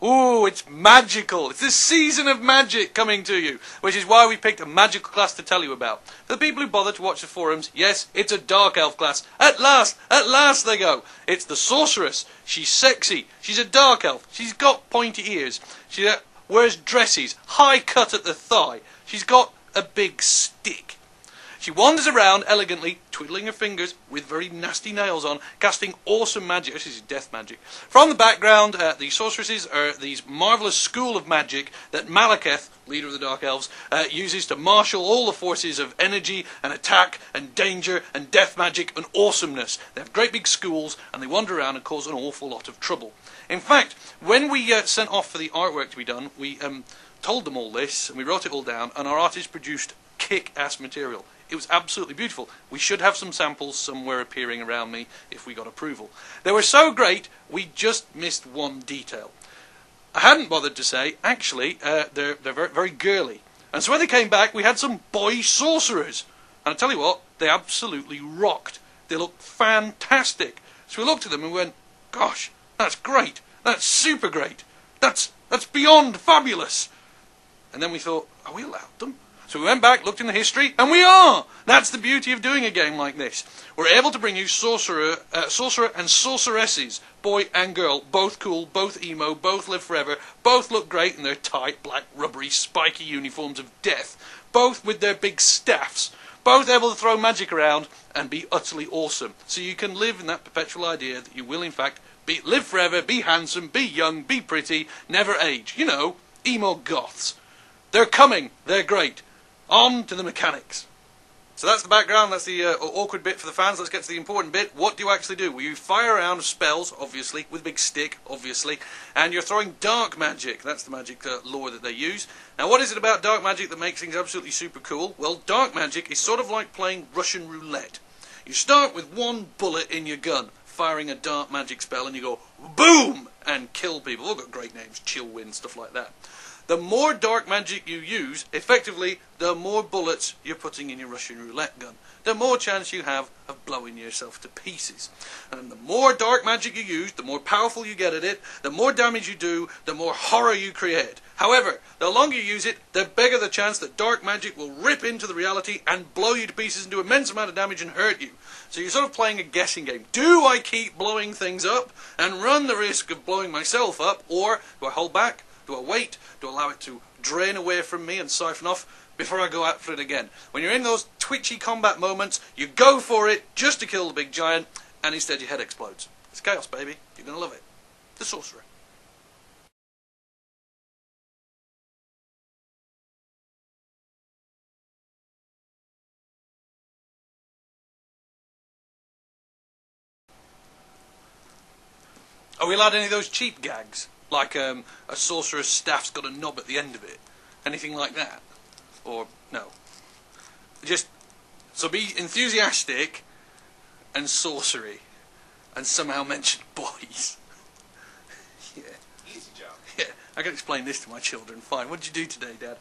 Ooh, it's magical. It's the season of magic coming to you, which is why we picked a magical class to tell you about. For the people who bother to watch the forums, yes, it's a dark elf class. At last they go. It's the Sorceress. She's sexy. She's a dark elf. She's got pointy ears. She wears dresses, high cut at the thigh. She's got a big stick. She wanders around elegantly, twiddling her fingers with very nasty nails on, casting awesome magic. This is death magic. From the background, the sorceresses are these marvellous school of magic that Malekith, leader of the Dark Elves, uses to marshal all the forces of energy and attack and danger and death magic and awesomeness. They have great big schools and they wander around and cause an awful lot of trouble. In fact, when we sent off for the artwork to be done, we told them all this and we wrote it all down, and our artist produced kick-ass material. It was absolutely beautiful. We should have some samples somewhere appearing around me if we got approval. They were so great, we just missed one detail. I hadn't bothered to say, actually, they're very, very girly. And so when they came back, we had some boy sorcerers. And I tell you what, they absolutely rocked. They looked fantastic. So we looked at them and went, gosh, that's great. That's super great. That's beyond fabulous. And then we thought, are we allowed them? So we went back, looked in the history, and we are! That's the beauty of doing a game like this. We're able to bring you sorcerer and sorceresses, boy and girl, both cool, both emo, both live forever, both look great in their tight, black, rubbery, spiky uniforms of death, both with their big staffs, both able to throw magic around and be utterly awesome. So you can live in that perpetual idea that you will in fact live forever, be handsome, be young, be pretty, never age. You know, emo goths. They're coming, they're great. On to the mechanics. So that's the background, that's the awkward bit for the fans. Let's get to the important bit. What do you actually do? Well, you fire around spells, obviously, with a big stick, obviously, and you're throwing dark magic. That's the magic lore that they use. Now, what is it about dark magic that makes things absolutely super cool? Well, dark magic is sort of like playing Russian roulette. You start with one bullet in your gun, firing a dark magic spell, and you go, boom, and kill people. All got great names, Chill Wind, stuff like that. The more dark magic you use, effectively, the more bullets you're putting in your Russian roulette gun. The more chance you have of blowing yourself to pieces. And the more dark magic you use, the more powerful you get at it, the more damage you do, the more horror you create. However, the longer you use it, the bigger the chance that dark magic will rip into the reality and blow you to pieces and do an immense amount of damage and hurt you. So you're sort of playing a guessing game. Do I keep blowing things up and run the risk of blowing myself up, or do I hold back? Do I wait? Do I allow it to drain away from me and siphon off before I go out for it again? When you're in those twitchy combat moments, you go for it just to kill the big giant, and instead your head explodes. It's chaos, baby. You're going to love it. The Sorcerer. Are we allowed any of those cheap gags? Like a sorcerer's staff's got a knob at the end of it. Anything like that? Or, no. Just, so be enthusiastic and sorcery. And somehow mention boys. Yeah. Easy job. Yeah, I can explain this to my children. Fine. What did you do today, Dad?